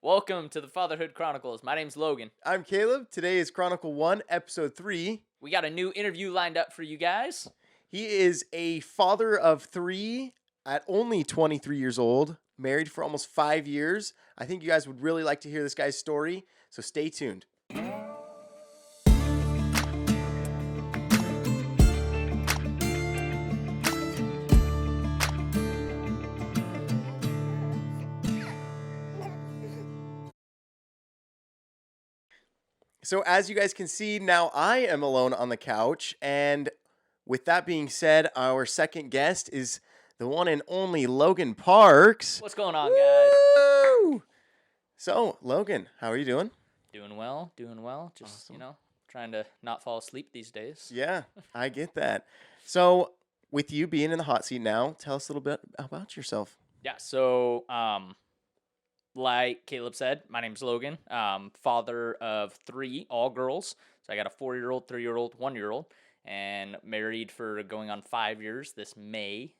Welcome to the Fatherhood Chronicles. My name's Logan. I'm Caleb. Today is Chronicle 1, Episode 3. We got a new interview lined up for you guys. He is a father of 3 at only 23 years old, married for almost 5 years. I think you guys would really like to hear this guy's story, so stay tuned. So, as you guys can see, now I am alone on the couch. And with that being said, our second guest is the one and only Logan Parks. What's going on, guys? Woo! So, Logan, how are you doing? Doing well, doing well. Just, Awesome. trying to not fall asleep these days. Yeah, I get that. So, with you being in the hot seat now, tell us a little bit about yourself. Yeah, so, like Caleb said, my name's Logan. Father of 3, all girls. So I got a 4-year-old, 3-year-old, 1-year-old, and married for going on 5 years this May.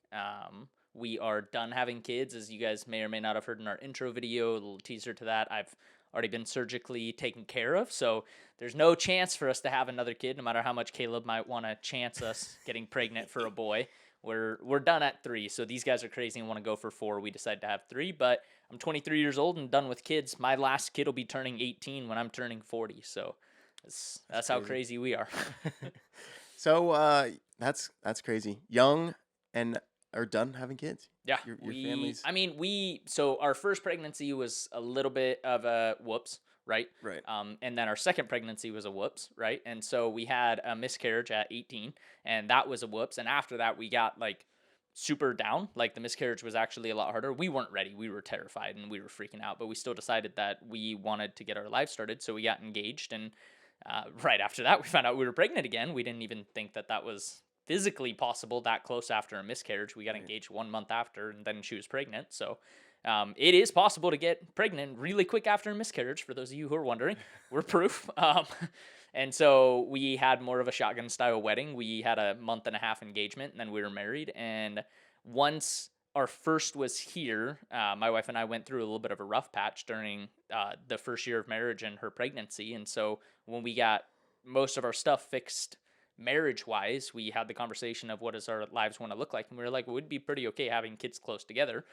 We are done having kids, as you guys may or may not have heard in our intro video, a little teaser to that. I've already been surgically taken care of, so there's no chance for us to have another kid, no matter how much Caleb might want to chance us getting pregnant for a boy. We're done at 3, so these guys are crazy and want to go for 4. We decided to have 3, but I'm 23 years old and done with kids. My last kid will be turning 18 when I'm turning 40, so that's how crazy we are. So, that's crazy. Young and are done having kids. Yeah, Your family's so our first pregnancy was a little bit of a whoops, right? right. And then our second pregnancy was a whoops, right? And so we had a miscarriage at 18, and that was a whoops. And after that, we got like super down. Like the miscarriage was actually a lot harder. We weren't ready. We were terrified and we were freaking out, but we still decided that we wanted to get our life started. So we got engaged, and right after that, we found out we were pregnant again. We didn't even think that that was physically possible that close after a miscarriage. We got engaged 1 month after, and then she was pregnant. So it is possible to get pregnant really quick after a miscarriage. For those of you who are wondering, we're proof. And so we had more of a shotgun style wedding. We had a month and a half engagement, and then we were married. And once our first was here, my wife and I went through a little bit of a rough patch during the first year of marriage and her pregnancy. And so when we got most of our stuff fixed marriage wise, we had the conversation of what does our lives want to look like, and we were like, it would be pretty okay having kids close together.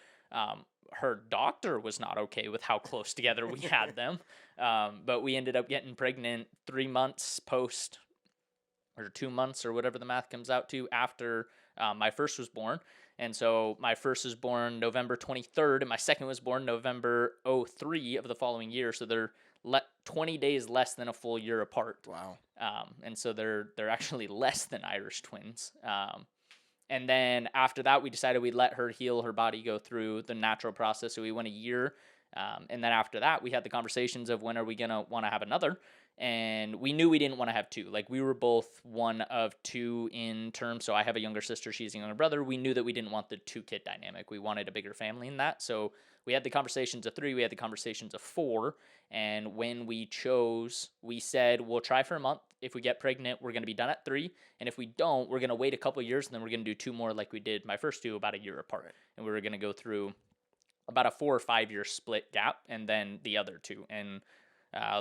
Her doctor was not okay with how close together we had them, but we ended up getting pregnant 3 months post, or 2 months, or whatever the math comes out to, after my first was born. And so my first was born November 23rd, and my second was born November 03 of the following year. So they're 20 days less than a full year apart. Wow. And so they're actually less than Irish twins. And then after that, we decided we'd let her heal her body, go through the natural process. So we went a year. And then after that, we had the conversations of when are we going to want to have another. And we knew we didn't want to have 2. Like, we were both one of 2 in terms. So I have a younger sister, she's a younger brother. We knew that we didn't want the 2-kid dynamic. We wanted a bigger family in that. So we had the conversations of 3, we had the conversations of 4. And when we chose, we said, we'll try for a month. If we get pregnant, we're going to be done at 3. And if we don't, we're going to wait a couple years, and then we're going to do 2 more like we did my first 2, about a year apart. Right. And we were going to go through about a 4 or 5 year split gap, and then the other 2. And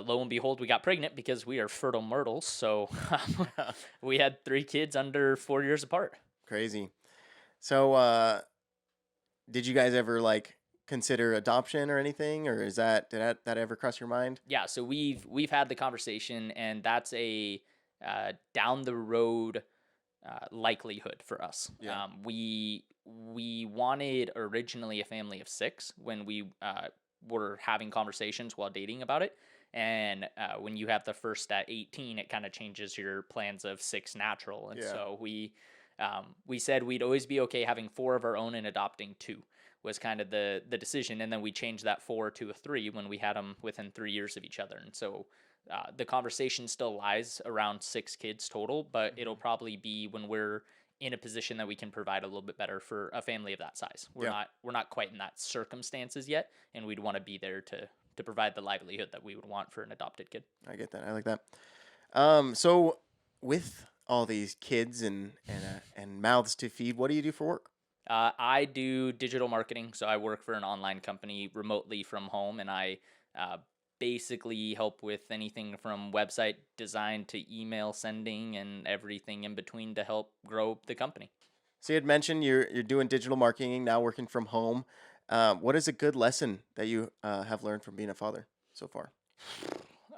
lo and behold, we got pregnant because we are fertile myrtles. So we had 3 kids under 4 years apart. Crazy. So, did you guys ever consider adoption or anything, or did that ever cross your mind? Yeah, so we've had the conversation, and that's a down the road likelihood for us. Yeah. We wanted originally a family of 6 when we were having conversations while dating about it. And when you have the first at 18, it kind of changes your plans of 6 natural. And so we said we'd always be okay having 4 of our own and adopting 2 was kind of the decision. And then we changed that 4 to a 3 when we had them within 3 years of each other. And so the conversation still lies around 6 kids total, but it'll probably be when we're in a position that we can provide a little bit better for a family of that size. We're not quite in that circumstances yet, and we'd want to be there to provide the livelihood that we would want for an adopted kid. I get that. I like that. So with all these kids and mouths to feed, what do you do for work? I do digital marketing, so I work for an online company remotely from home, and I Uh, Basically help with anything from website design to email sending and everything in between to help grow the company. So you had mentioned you're doing digital marketing now, working from home. What is a good lesson that you have learned from being a father so far?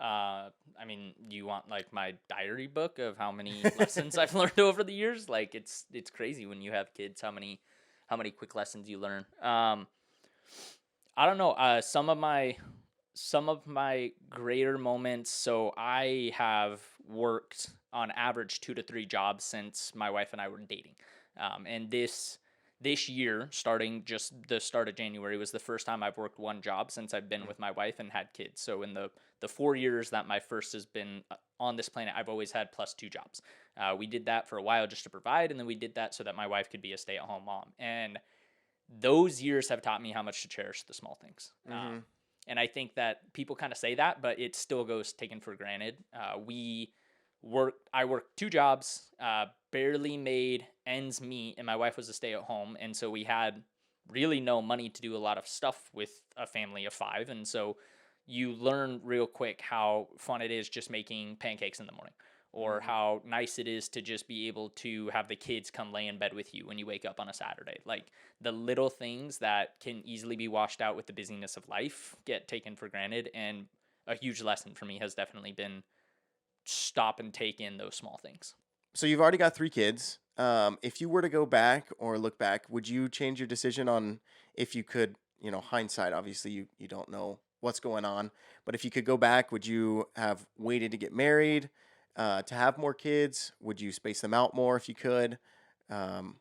I mean, you want like my diary book of how many lessons I've learned over the years? Like it's crazy when you have kids how many quick lessons you learn. I don't know. Some of my greater moments. So I have worked on average 2 to 3 jobs since my wife and I were dating, and this year, starting just the start of January, was the first time I've worked one job since I've been with my wife and had kids. So in the 4 years that my first has been on this planet, I've always had plus 2 jobs. We did that for a while just to provide, and then we did that so that my wife could be a stay-at-home mom. And those years have taught me how much to cherish the small things. Mm-hmm. And I think that people kind of say that, but it still goes taken for granted. I worked 2 jobs, barely made ends meet, and my wife was a stay at home. And so we had really no money to do a lot of stuff with a family of 5. And so you learn real quick how fun it is just making pancakes in the morning, or how nice it is to just be able to have the kids come lay in bed with you when you wake up on a Saturday. Like the little things that can easily be washed out with the busyness of life get taken for granted. And a huge lesson for me has definitely been stop and take in those small things. So you've already got 3 kids. If you were to go back or look back, would you change your decision on if you could, hindsight, obviously you don't know what's going on, but if you could go back, would you have waited to get married, to have more kids? Would you space them out more if you could? Um,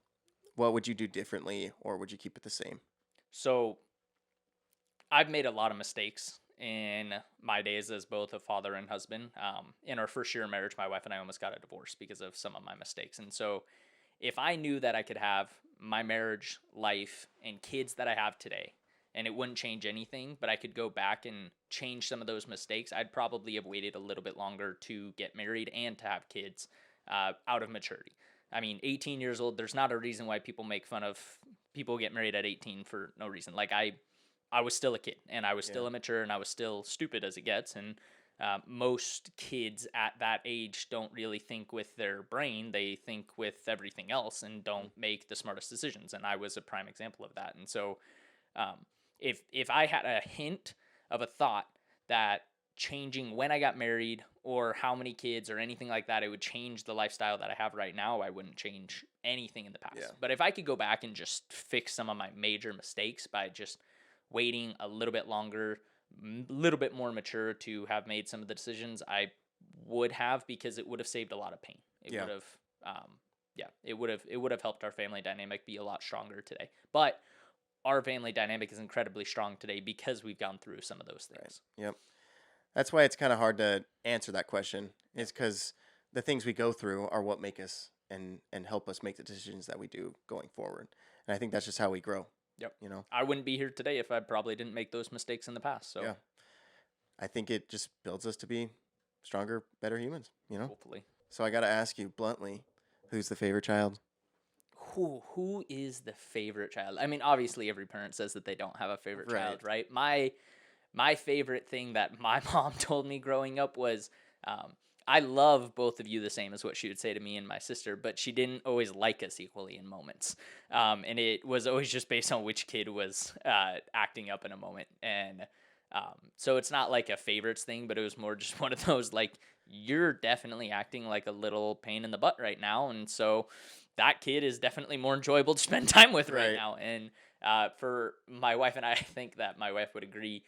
what would you do differently, or would you keep it the same? So I've made a lot of mistakes in my days as both a father and husband. In our first year of marriage, my wife and I almost got a divorce because of some of my mistakes. And so if I knew that I could have my marriage, life, and kids that I have today, and it wouldn't change anything, but I could go back and change some of those mistakes, I'd probably have waited a little bit longer to get married and to have kids out of maturity. I mean, 18 years old, there's not a reason why people make fun of people get married at 18 for no reason. Like I was still a kid, and I was still Yeah. immature, and I was still stupid as it gets. And most kids at that age don't really think with their brain; they think with everything else, and don't make the smartest decisions. And I was a prime example of that. And so, um, if I had a hint of a thought that changing when I got married or how many kids or anything like that, it would change the lifestyle that I have right now, I wouldn't change anything in the past. Yeah. But if I could go back and just fix some of my major mistakes by just waiting a little bit longer, a little bit more mature to have made some of the decisions, I would have, because it would have saved a lot of pain. It Yeah. would have, it would have helped our family dynamic be a lot stronger today. But our family dynamic is incredibly strong today because we've gone through some of those Right. things. Yep. That's why it's kind of hard to answer that question. Is because the things we go through are what make us and help us make the decisions that we do going forward. And I think that's just how we grow. Yep. You know. I wouldn't be here today if I probably didn't make those mistakes in the past. So Yeah. I think it just builds us to be stronger, better humans. hopefully. So I got to ask you bluntly, who's the favorite child? Who is the favorite child? I mean, obviously every parent says that they don't have a favorite child, right? My favorite thing that my mom told me growing up was, I love both of you the same as what she would say to me and my sister, but she didn't always like us equally in moments. And it was always just based on which kid was acting up in a moment. And so it's not like a favorites thing, but it was more just one of those, like, you're definitely acting like a little pain in the butt right now. And so that kid is definitely more enjoyable to spend time with right Right. now. And for my wife and I think that my wife would agree,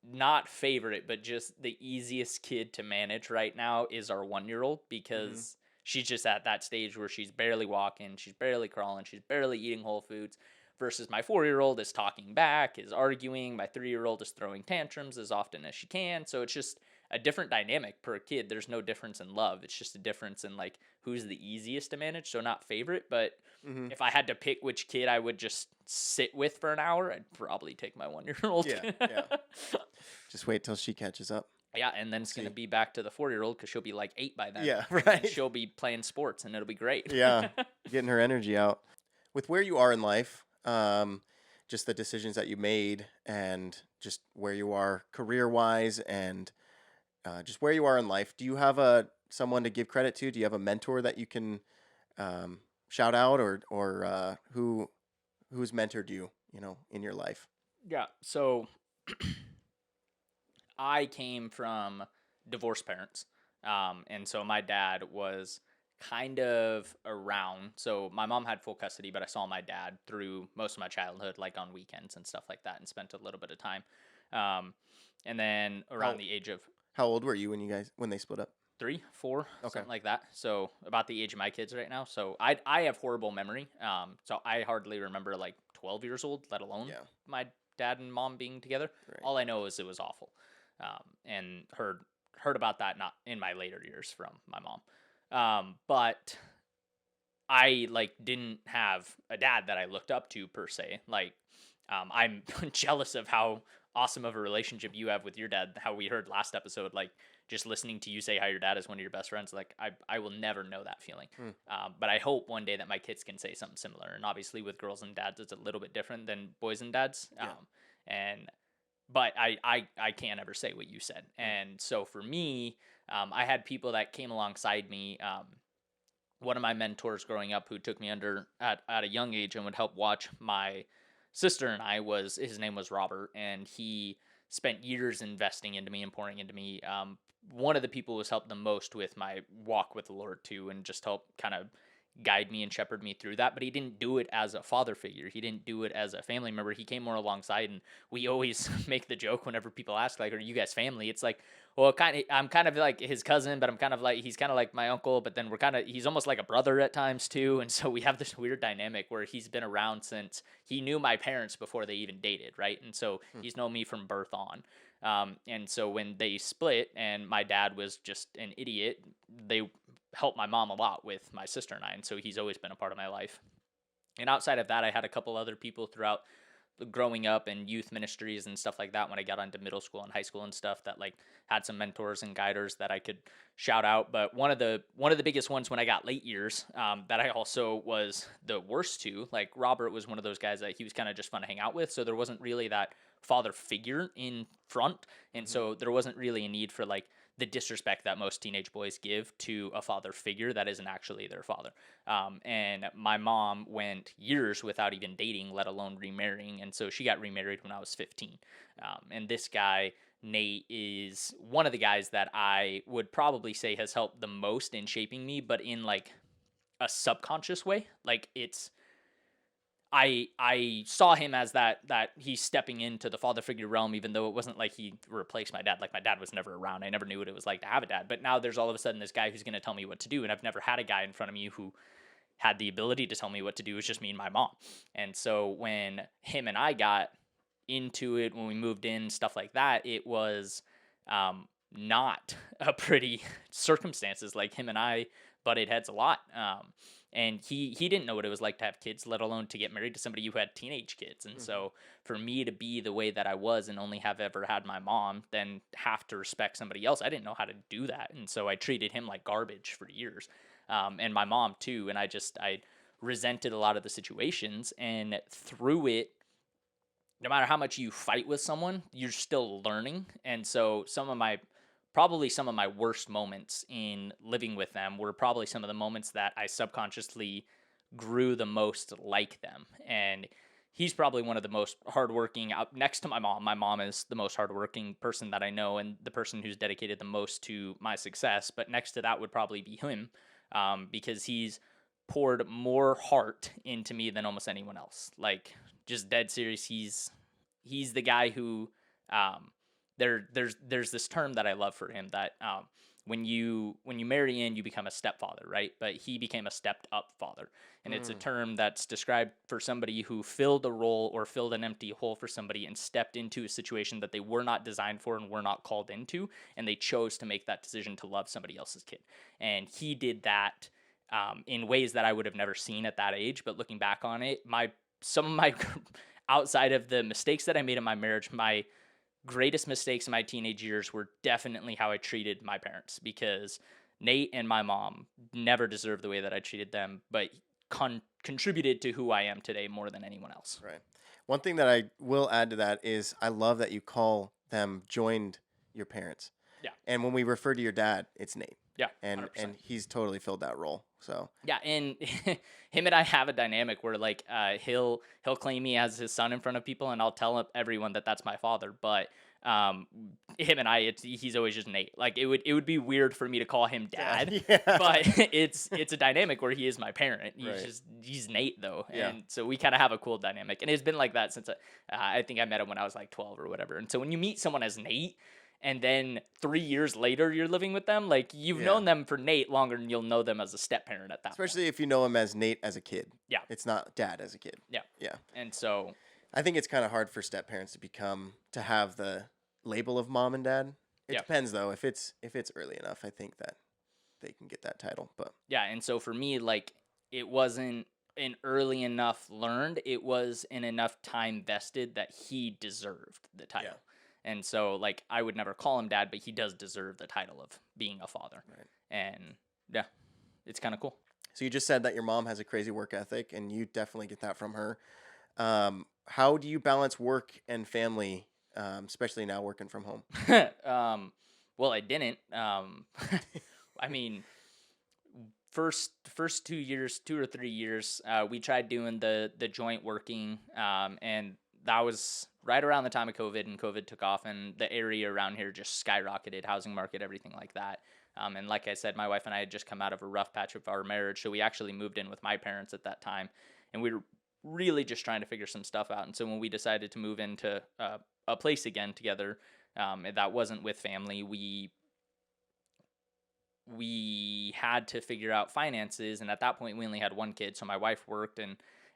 not favorite, but just the easiest kid to manage right now is our 1-year-old, because she's just at that stage where she's barely walking, she's barely crawling, she's barely eating whole foods. Versus my 4-year-old is talking back, is arguing. My 3-year-old is throwing tantrums as often as she can. So it's just a different dynamic per kid. There's no difference in love. It's just a difference in like who's the easiest to manage. So not favorite, but Mm-hmm. if I had to pick which kid I would just sit with for an hour, I'd probably take my 1-year-old. Yeah. Yeah. Just wait till she catches up. Yeah, and then it's going to See. be back to the 4-year-old because she'll be like 8 by then. Yeah. And Right. she'll be playing sports, and it'll be great. Yeah. Getting her energy out. With where you are in life, just the decisions that you made and just where you are career wise and just where you are in life. Do you have someone to give credit to? Do you have a mentor that you can um, shout out, or who's mentored you, in your life? Yeah. So I came from divorced parents. And so my dad was kind of around. So my mom had full custody, but I saw my dad through most of my childhood, like on weekends and stuff like that, and spent a little bit of time. Um, and then around How the age of how old were you when they split up? 3, 4, Okay. something like that. So about the age of my kids right now. So I have horrible memory. So I hardly remember like 12 years old, let alone Yeah. my dad and mom being together. Right. All I know is it was awful, and heard about that not in my later years from my mom. But I like didn't have a dad that I looked up to per se. Like, I'm jealous of how awesome of a relationship you have with your dad. How we heard last episode, like just listening to you say how your dad is one of your best friends. Like, I will never know that feeling. Hmm. But I hope one day that my kids can say something similar. And obviously, with girls and dads, it's a little bit different than boys and dads. Yeah. And but I can't ever say what you said. Hmm. And so for me, I had people that came alongside me. One of my mentors growing up who took me under at a young age and would help watch my sister and I was his name was Robert, and he spent years investing into me and pouring into me. One of the people who was helped the most with my walk with the Lord too, and just help kind of guide me and shepherd me through that. But he didn't do it as a father figure. He didn't do it as a family member. He came more alongside, and we always make the joke whenever people ask, like, "Are you guys family?" It's like, well, I'm kind of like his cousin, but I'm kind of like he's kind of like my uncle. But then he's almost like a brother at times too. And so we have this weird dynamic where he's been around since he knew my parents before they even dated, right? And so Hmm. he's known me from birth on. And so when they split and my dad was just an idiot, they helped my mom a lot with my sister and I. And so he's always been a part of my life. And outside of that, I had a couple other people throughout growing up and youth ministries and stuff like that when I got into middle school and high school and stuff that like had some mentors and guiders that I could shout out. But one of the biggest ones when I got late years, that I also was the worst to, like Robert was one of those guys that he was kind of just fun to hang out with. So there wasn't really that father figure in front. And Hmm. so there wasn't really a need for like the disrespect that most teenage boys give to a father figure that isn't actually their father. And my mom went years without even dating, let alone remarrying. And so she got remarried when I was 15. And this guy, Nate, is one of the guys that I would probably say has helped the most in shaping me, but in like a subconscious way. Like I saw him as that he's stepping into the father figure realm, even though it wasn't like he replaced my dad. Like my dad was never around. I never knew what it was like to have a dad. But now there's all of a sudden this guy who's going to tell me what to do, and I've never had a guy in front of me who had the ability to tell me what to do. It was just me and my mom. And so when him and I got into it, when we moved in, stuff like that, it was not a pretty circumstances. Like him and I butted heads a lot. And he didn't know what it was like to have kids, let alone to get married to somebody who had teenage kids. And Hmm. so for me to be the way that I was and only have ever had my mom, then have to respect somebody else, I didn't know how to do that. And so I treated him like garbage for years. And my mom too. And I resented a lot of the situations, and through it, no matter how much you fight with someone, you're still learning. And so probably some of my worst moments in living with them were probably some of the moments that I subconsciously grew the most like them. And he's probably one of the most hardworking out next to my mom. My mom is the most hardworking person that I know and the person who's dedicated the most to my success. But next to that would probably be him, because he's poured more heart into me than almost anyone else. Like just dead serious. He's the guy who there's this term that I love for him that when you marry in, you become a stepfather, right? But he became a stepped up father. And it's a Mm. term that's described for somebody who filled a role or filled an empty hole for somebody and stepped into a situation that they were not designed for and were not called into, and they chose to make that decision to love somebody else's kid. And he did that in ways that I would have never seen at that age. But looking back on it, my some of my outside of the mistakes that I made in my marriage, my greatest mistakes in my teenage years were definitely how I treated my parents, because Nate and my mom never deserved the way that I treated them, but contributed to who I am today more than anyone else. Right. One thing that I will add to that is I love that you call them joined your parents. Yeah. And when we refer to your dad, it's Nate. Yeah, And 100%. he's totally filled that role. So Yeah, and him and I have a dynamic where like he'll claim me as his son in front of people, and I'll tell everyone that that's my father. But um, him and I, he's always just Nate. Like it would be weird for me to call him dad, yeah. but it's a dynamic where he is my parent. Right. He's Nate though, Yeah. and so we kind of have a cool dynamic, and it's been like that since I think I met him when I was like 12 or whatever. And so when you meet someone as Nate, and then 3 years later you're living with them, like you've Yeah. known them for Nate longer than you'll know them as a step parent at that point. Especially if you know him as Nate as a kid. Yeah. It's not dad as a kid. Yeah. Yeah. And so I think it's kind of hard for step parents to have the label of mom and dad. It Yeah. depends though. If it's early enough, I think that they can get that title. But yeah, and so for me, like it wasn't an early enough learned, it was an enough time vested that he deserved the title. And so like I would never call him dad, but he does deserve the title of being a father. Right. And yeah, it's kind of cool. So you just said that your mom has a crazy work ethic, and you definitely get that from her. How do you balance work and family, especially now working from home? Well, I didn't. I mean, first 2 years, 2 or 3 years, we tried doing the joint working, and that was right around the time of COVID, and COVID took off, and the area around here just skyrocketed, housing market, everything like that. And like I said, my wife and I had just come out of a rough patch of our marriage, so we actually moved in with my parents at that time, and we were really just trying to figure some stuff out. And so when we decided to move into a place again together, that wasn't with family, we had to figure out finances. And at that point, we only had one kid, so my wife worked. And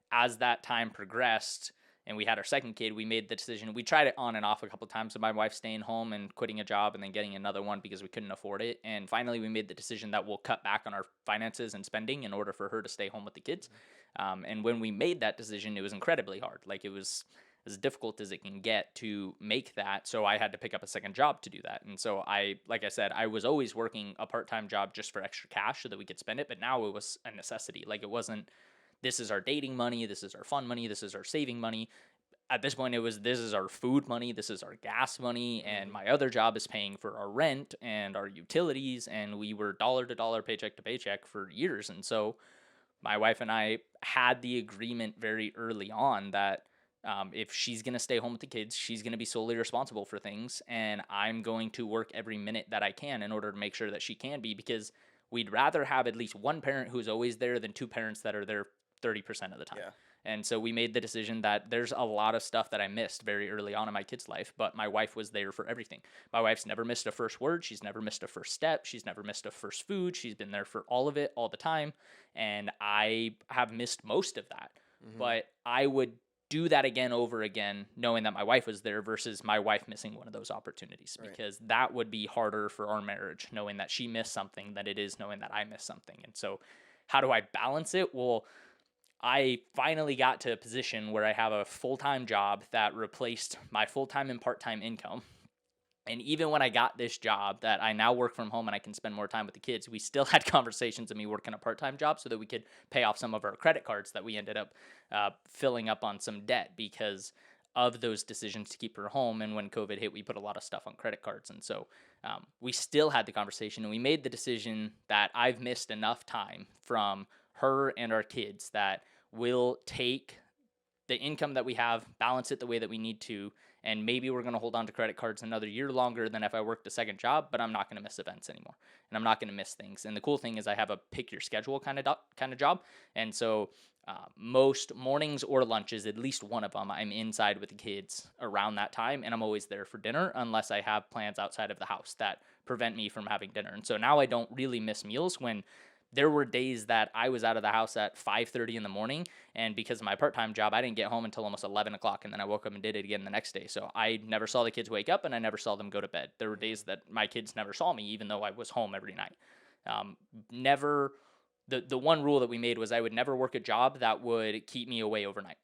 as that time progressed, and we had our second kid, we made the decision. We tried it on and off a couple of times, so my wife staying home and quitting a job and then getting another one because we couldn't afford it. And finally, we made the decision that we'll cut back on our finances and spending in order for her to stay home with the kids. And when we made that decision, it was incredibly hard. Like it was as difficult as it can get to make that. So I had to pick up a second job to do that. And so like I said, I was always working a part-time job just for extra cash so that we could spend it. But now it was a necessity. Like it wasn't, this is our dating money, this is our fun money, this is our saving money. At this point, this is our food money, this is our gas money, and my other job is paying for our rent and our utilities, and we were dollar to dollar, paycheck to paycheck for years. And so my wife and I had the agreement very early on that if she's going to stay home with the kids, she's going to be solely responsible for things, and I'm going to work every minute that I can in order to make sure that she can be, because we'd rather have at least one parent who's always there than two parents that are there 30% of the time. Yeah. And so we made the decision that there's a lot of stuff that I missed very early on in my kid's life, but my wife was there for everything. My wife's never missed a first word. She's never missed a first step. She's never missed a first food. She's been there for all of it, all the time. And I have missed most of that. But I would do that again over again, knowing that my wife was there versus my wife missing one of those opportunities, because that would be harder for our marriage, knowing that she missed something than it is knowing that I missed something. And so how do I balance it? Well, I finally got to a position where I have a full-time job that replaced my full-time and part-time income. And even when I got this job that I now work from home and I can spend more time with the kids, we still had conversations of me working a part-time job so that we could pay off some of our credit cards that we ended up filling up on some debt because of those decisions to keep her home. And when COVID hit, we put a lot of stuff on credit cards. And so we still had the conversation, and we made the decision that I've missed enough time from her and our kids that we'll take the income that we have, balance it the way that we need to, and maybe we're going to hold on to credit cards another year longer than if I worked a second job, but I'm not going to miss events anymore, and I'm not going to miss things. And the cool thing is I have a pick your schedule kind of job, and so most mornings or lunches, at least one of them, I'm inside with the kids around that time, and I'm always there for dinner unless I have plans outside of the house that prevent me from having dinner. And so now I don't really miss meals. When there were days that I was out of the house at 5:30 in the morning, and because of my part-time job, I didn't get home until almost 11 o'clock, and then I woke up and did it again the next day. So I never saw the kids wake up, and I never saw them go to bed. There were days that my kids never saw me, even though I was home every night. Never. The one rule that we made was I would never work a job that would keep me away overnight.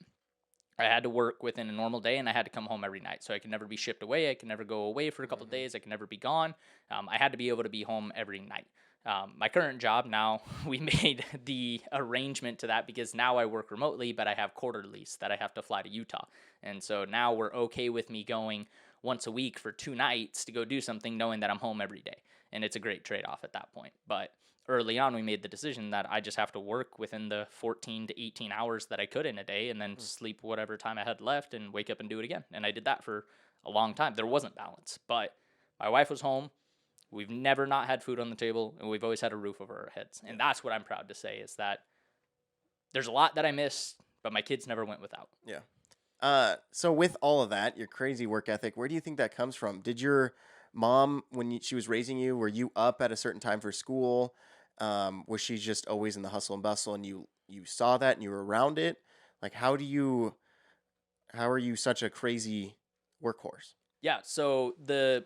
I had to work within a normal day, and I had to come home every night. So I could never be shipped away. I could never go away for a couple of days. I could never be gone. I had to be able to be home every night. My current job now, we made the arrangement to that because now I work remotely, but I have quarterlies that I have to fly to Utah. And so now we're okay with me going once a week for 2 nights to go do something, knowing that I'm home every day. And it's a great trade off at that point. But early on, we made the decision that I just have to work within the 14 to 18 hours that I could in a day and then sleep whatever time I had left and wake up and do it again. And I did that for a long time. There wasn't balance, but my wife was home. We've never not had food on the table, and we've always had a roof over our heads. And that's what I'm proud to say is that there's a lot that I miss, but my kids never went without. Yeah. So with all of that, your crazy work ethic, where do you think that comes from? Did your mom, when she was raising you, were you up at a certain time for school? Was she just always in the hustle and bustle, and you saw that and you were around it? Like, how are you such a crazy workhorse? Yeah, so the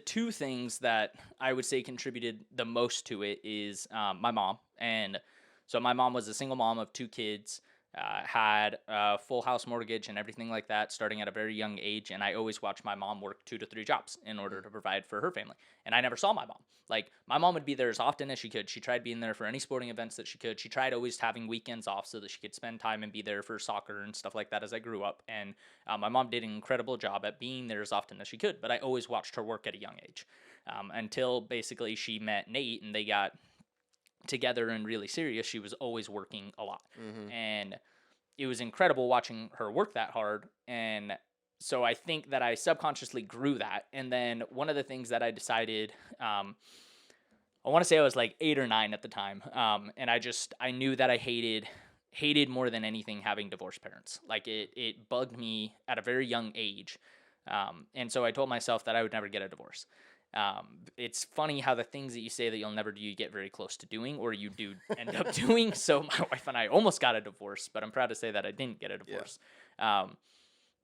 two things that I would say contributed the most to it is my mom. And so my mom was a single mom of 2 kids, had a full house mortgage and everything like that starting at a very young age. And I always watched my mom work 2 to 3 jobs in order to provide for her family. And I never saw my mom. Like, my mom would be there as often as she could. She tried being there for any sporting events that she could. She tried always having weekends off so that she could spend time and be there for soccer and stuff like that as I grew up. And my mom did an incredible job at being there as often as she could. But I always watched her work at a young age until basically she met Nate and they got together and really serious. She was always working a lot. And it was incredible watching her work that hard. And so I think that I subconsciously grew that. And then one of the things that I decided, I want to say I was like 8 or 9 at the time. And I knew that I hated more than anything having divorced parents. Like it bugged me at a very young age. And so I told myself that I would never get a divorce. It's funny how the things that you say that you'll never do, you get very close to doing, or you do end up doing. So my wife and I almost got a divorce, but I'm proud to say that I didn't get a divorce. Yeah.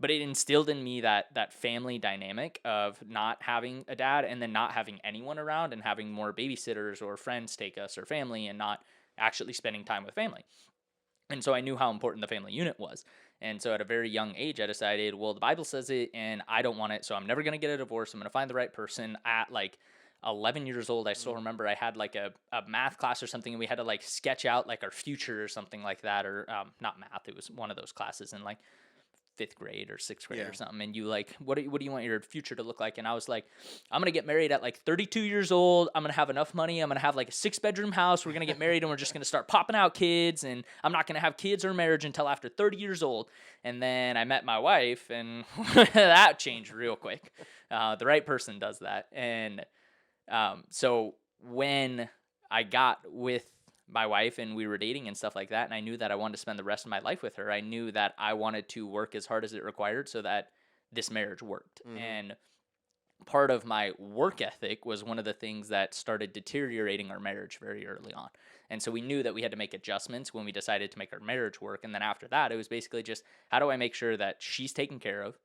But it instilled in me that family dynamic of not having a dad and then not having anyone around and having more babysitters or friends take us or family and not actually spending time with family. And so I knew how important the family unit was. And so at a very young age, I decided, well, the Bible says it and I don't want it. So I'm never going to get a divorce. I'm going to find the right person. At like 11 years old, I still remember I had like a math class or something. And we had to like sketch out like our future or something like that. Or not math. It was one of those classes in like 5th grade or 6th grade or something. And you like, what do you want your future to look like? And I was like, I'm going to get married at like 32 years old. I'm going to have enough money. I'm going to have like a 6-bedroom house. We're going to get married and we're just going to start popping out kids. And I'm not going to have kids or marriage until after 30 years old. And then I met my wife and that changed real quick. The right person does that. And so when I got with my wife and we were dating and stuff like that, and I knew that I wanted to spend the rest of my life with her, I knew that I wanted to work as hard as it required so that this marriage worked. And part of my work ethic was one of the things that started deteriorating our marriage very early on. And so we knew that we had to make adjustments when we decided to make our marriage work. And then after that, it was basically just, how do I make sure that she's taken care of?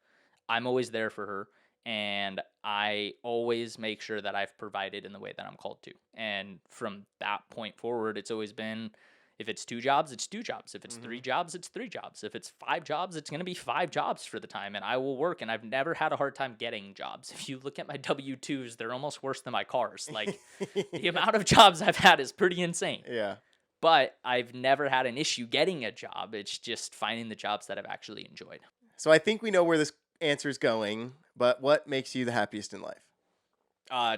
I'm always there for her. And I always make sure that I've provided in the way that I'm called to. And from that point forward, it's always been, if it's 2 jobs, it's 2 jobs. If it's 3 jobs, it's 3 jobs. If it's 5 jobs, it's going to be 5 jobs for the time. And I will work. And I've never had a hard time getting jobs. If you look at my W-2s, they're almost worse than my cars. Like the amount of jobs I've had is pretty insane. Yeah. But I've never had an issue getting a job. It's just finding the jobs that I've actually enjoyed. So I think we know where this answer's going, but what makes you the happiest in life?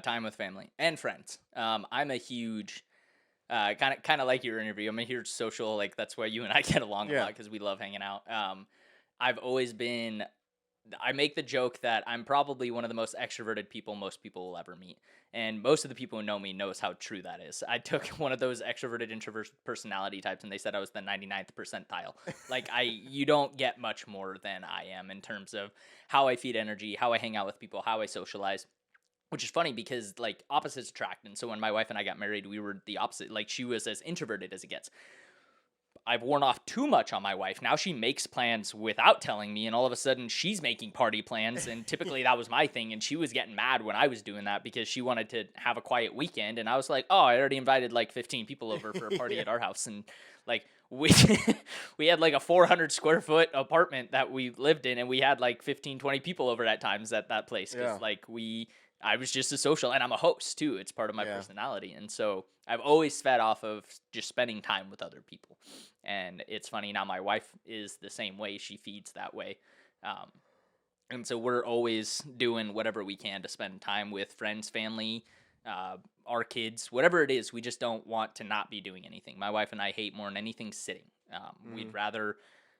Time with family and friends. I'm a huge, kind of like your interview. I'm a huge social, like that's why you and I get along a lot because we love hanging out. I've always been, I make the joke that I'm probably one of the most extroverted people most people will ever meet. And most of the people who know me knows how true that is. I took one of those extroverted introvert personality types and they said I was the 99th percentile. Like you don't get much more than I am in terms of how I feed energy, how I hang out with people, how I socialize. Which is funny because like opposites attract. And so when my wife and I got married, we were the opposite. Like she was as introverted as it gets. I've worn off too much on my wife. Now she makes plans without telling me, and all of a sudden she's making party plans, and typically that was my thing, and she was getting mad when I was doing that because she wanted to have a quiet weekend, and I was like, oh, I already invited like 15 people over for a party at our house, and like we had like a 400 square foot apartment that we lived in, and we had like 15, 20 people over at times at that place because like we I was just a social, and I'm a host too. It's part of my Yeah. personality. And so I've always fed off of just spending time with other people. And it's funny now, my wife is the same way. She feeds that way. Um, and so we're always doing whatever we can to spend time with friends, family, our kids, whatever it is. We just don't want to not be doing anything. My wife and I hate more than anything sitting. We'd rather,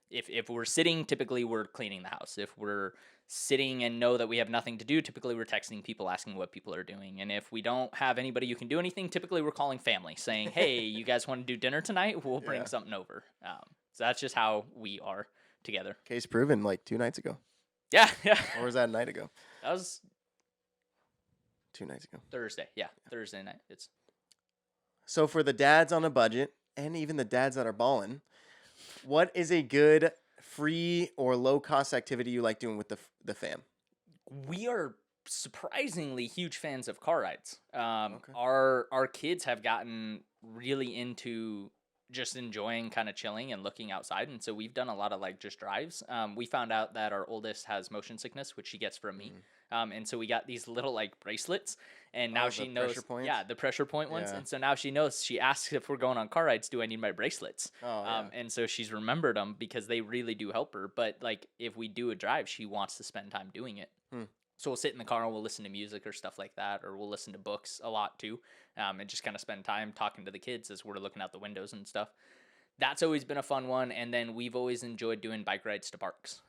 if we're sitting, typically we're cleaning the house. If we're sitting and know that we have nothing to do, typically we're texting people asking what people are doing. And if we don't have anybody who can do anything, typically we're calling family saying, hey, you guys want to do dinner tonight? We'll bring Yeah. something over. So that's just how we are together. Case proven, like 2 nights ago. Yeah, yeah. Or was that a night ago? That was 2 nights ago. Thursday. Yeah, Thursday night. It's So for the dads on a budget, and even the dads that are balling, what is a good free or low cost activity you like doing with the fam? we are surprisingly huge fans of car rides. Okay. Our kids have gotten really into just enjoying kind of chilling and looking outside, and so we've done a lot of like just drives. We found out that our oldest has motion sickness, which she gets from me. And so we got these little like bracelets, and now Oh, she the knows. pressure points? Yeah, the pressure point ones. Yeah. And so now she knows. She asks if we're going on car rides, do I need my bracelets? Oh, yeah. And so she's remembered them because they really do help her. But like if we do a drive, she wants to spend time doing it. So we'll sit in the car and we'll listen to music or stuff like that, or we'll listen to books a lot too, and just kind of spend time talking to the kids as we're looking out the windows and stuff. That's always been a fun one. And then we've always enjoyed doing bike rides to parks.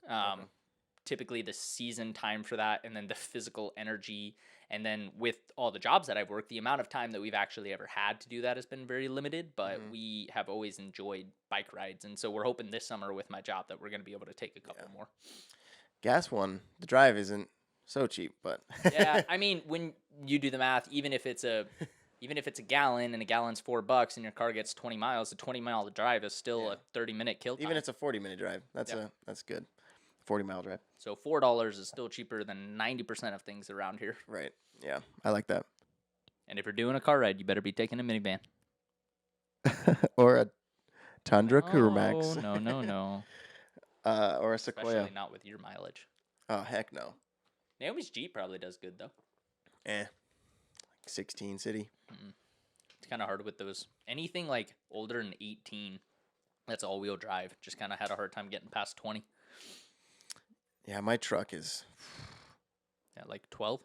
Typically the season time for that, and then the physical energy. And then with all the jobs that I've worked, the amount of time that we've actually ever had to do that has been very limited, but we have always enjoyed bike rides. And so we're hoping this summer with my job that we're going to be able to take a couple more. Gas one, the drive isn't so cheap, but Yeah, I mean, when you do the math, even if it's a gallon and a gallon's $4 and your car gets 20 miles, a 20-mile drive is still a 30-minute kill time. even it's a 40-minute drive. That's good. 40-mile drive. So $4 is still cheaper than 90% of things around here. Right. Yeah, I like that. And if you're doing a car ride, you better be taking a minivan. Or a Tundra Max. No. Or a Sequoia. Especially not with your mileage. Oh, heck no. Naomi's Jeep probably does good, though. Like 16 city. It's kind of hard with those. Anything like older than 18, that's all-wheel drive. Just kind of had a hard time getting past 20. Yeah, my truck is... Yeah, like 12?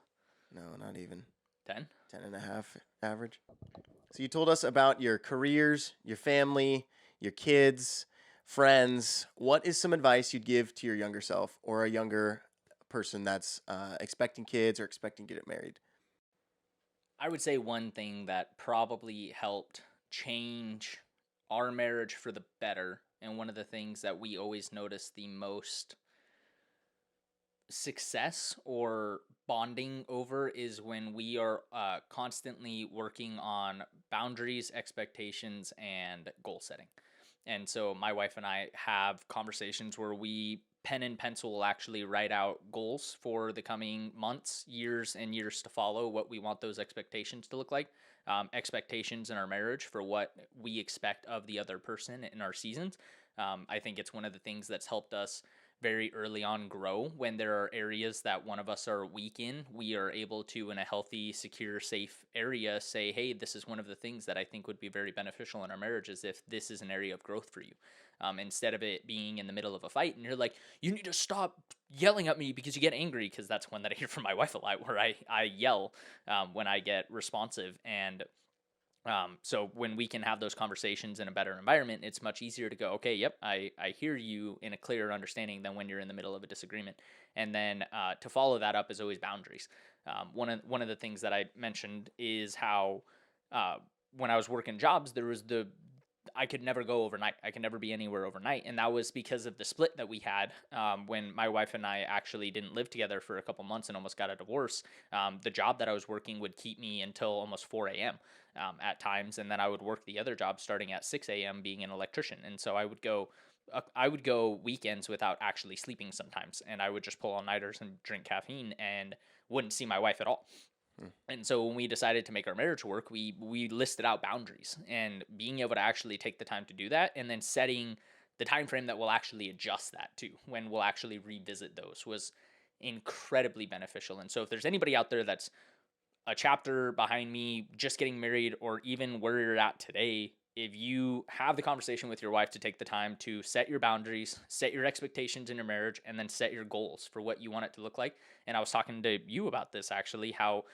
No, not even. 10? 10 and a half average. So you told us about your careers, your family, your kids, friends. What is some advice you'd give to your younger self or a younger person that's expecting kids or expecting to get married? I would say one thing that probably helped change our marriage for the better, and one of the things that we always notice the most success or bonding over is when we are constantly working on boundaries, expectations, and goal setting. And so my wife and I have conversations where we pen and pencil will actually write out goals for the coming months, years, and years to follow, what we want those expectations to look like. Expectations in our marriage for what we expect of the other person in our seasons. I think it's one of the things that's helped us very early on grow. When there are areas that one of us are weak in, we are able to, in a healthy, secure, safe area, say, hey, this is one of the things that I think would be very beneficial in our marriage, is if this is an area of growth for you. Instead of it being in the middle of a fight and you're like, you need to stop yelling at me because you get angry, because that's one that I hear from my wife a lot, where I yell when I get responsive. And so when we can have those conversations in a better environment, it's much easier to go, okay, yep, I hear you, in a clearer understanding than when you're in the middle of a disagreement. And then to follow that up is always boundaries. One of the things that I mentioned is how when I was working jobs, there was I could never go overnight. I could never be anywhere overnight. And that was because of the split that we had when my wife and I actually didn't live together for a couple months and almost got a divorce. The job that I was working would keep me until almost 4 a.m. At times. And then I would work the other job starting at 6 a.m. being an electrician. And so I would go weekends without actually sleeping sometimes. And I would just pull all-nighters and drink caffeine and wouldn't see my wife at all. And so when we decided to make our marriage work, we listed out boundaries, and being able to actually take the time to do that, and then setting the time frame that we'll actually adjust that to, when we'll actually revisit those, was incredibly beneficial. And so if there's anybody out there that's a chapter behind me just getting married, or even where you're at today, if you have the conversation with your wife to take the time to set your boundaries, set your expectations in your marriage, and then set your goals for what you want it to look like. And I was talking to you about this actually, how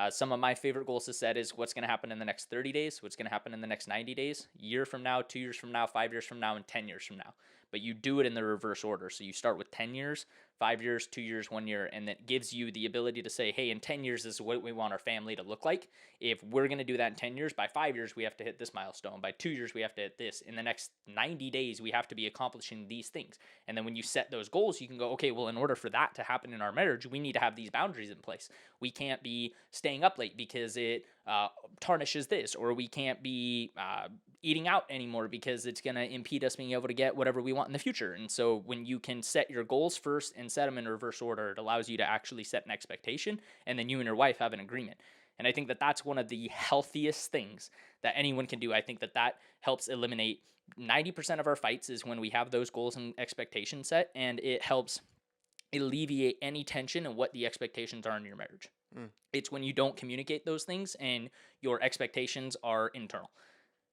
some of my favorite goals to set is what's going to happen in the next 30 days, what's going to happen in the next 90 days, year from now, 2 years from now, 5 years from now, and 10 years from now. But you do it in the reverse order. So you start with 10 years, 5 years, 2 years, 1 year, and that gives you the ability to say, hey, in 10 years, this is what we want our family to look like. If we're going to do that in 10 years, by 5 years, we have to hit this milestone. By 2 years, we have to hit this. In the next 90 days, we have to be accomplishing these things. And then when you set those goals, you can go, okay, well, in order for that to happen in our marriage, we need to have these boundaries in place. We can't be staying up late because it tarnishes this, or we can't be eating out anymore because it's going to impede us being able to get whatever we want in the future. And so when you can set your goals first and set them in reverse order, it allows you to actually set an expectation, and then you and your wife have an agreement. And I think that that's one of the healthiest things that anyone can do. I think that that helps eliminate 90% of our fights is when we have those goals and expectations set, and it helps alleviate any tension and what the expectations are in your marriage. It's when you don't communicate those things and your expectations are internal.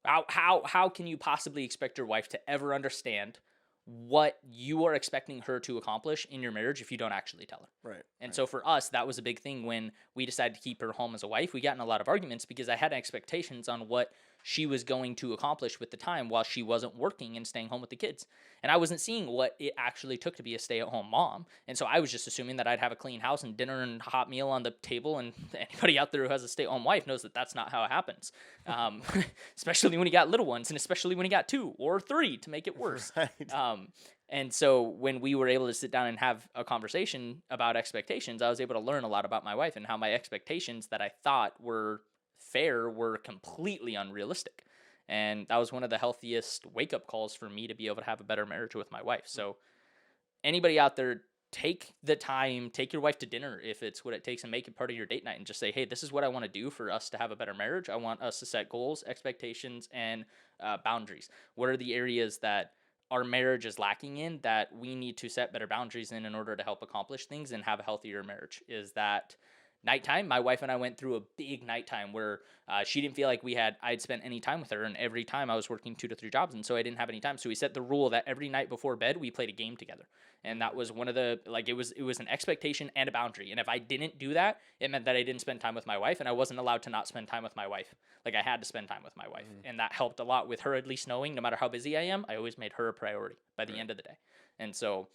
How can you possibly expect your wife to ever understand what you are expecting her to accomplish in your marriage if you don't actually tell her? Right. And so for us, that was a big thing when we decided to keep her home as a wife. We got in a lot of arguments because I had expectations on what she was going to accomplish with the time while she wasn't working and staying home with the kids. And I wasn't seeing what it actually took to be a stay-at-home mom. And so I was just assuming that I'd have a clean house and dinner and hot meal on the table. And anybody out there who has a stay-at-home wife knows that that's not how it happens. Especially when you got little ones, and especially when you got 2 or 3 to make it worse. Right. And so when we were able to sit down and have a conversation about expectations, I was able to learn a lot about my wife and how my expectations that I thought were fair were completely unrealistic. And that was one of the healthiest wake-up calls for me to be able to have a better marriage with my wife. So anybody out there, take the time, take your wife to dinner if it's what it takes, and make it part of your date night, and just say, hey, this is what I want to do for us to have a better marriage. I want us to set goals, expectations, and boundaries. What are the areas that our marriage is lacking in that we need to set better boundaries in order to help accomplish things and have a healthier marriage? Is that nighttime? My wife and I went through a big nighttime where she didn't feel like I'd spent any time with her, and every time I was working 2 to 3 jobs, and so I didn't have any time. So we set the rule that every night before bed we played a game together, and that was one of the, like, it was an expectation and a boundary. And if I didn't do that, it meant that I didn't spend time with my wife, and I wasn't allowed to not spend time with my wife. Like, I had to spend time with my wife, and that helped a lot with her at least knowing no matter how busy I am, I always made her a priority by the end of the day. And so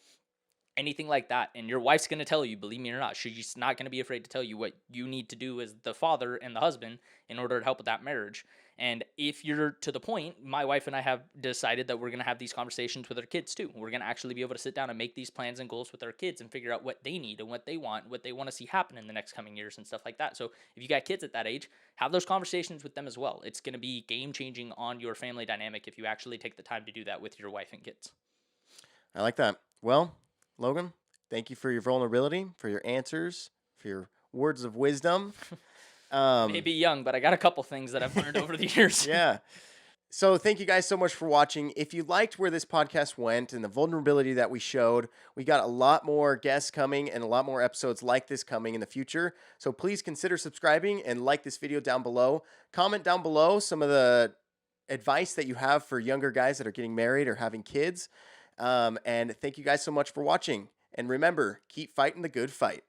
anything like that, and your wife's going to tell you, believe me or not, she's not going to be afraid to tell you what you need to do as the father and the husband in order to help with that marriage. And if you're to the point, my wife and I have decided that we're going to have these conversations with our kids too. We're going to actually be able to sit down and make these plans and goals with our kids and figure out what they need and what they want to see happen in the next coming years and stuff like that. So if you got kids at that age, have those conversations with them as well. It's going to be game changing on your family dynamic if you actually take the time to do that with your wife and kids. I like that. Well, Logan, thank you for your vulnerability, for your answers, for your words of wisdom. Maybe young, but I got a couple things that I've learned over the years. Yeah. So thank you guys so much for watching. If you liked where this podcast went and the vulnerability that we showed, we got a lot more guests coming and a lot more episodes like this coming in the future. So please consider subscribing and like this video down below. Comment down below some of the advice that you have for younger guys that are getting married or having kids. And thank you guys so much for watching. And remember, keep fighting the good fight.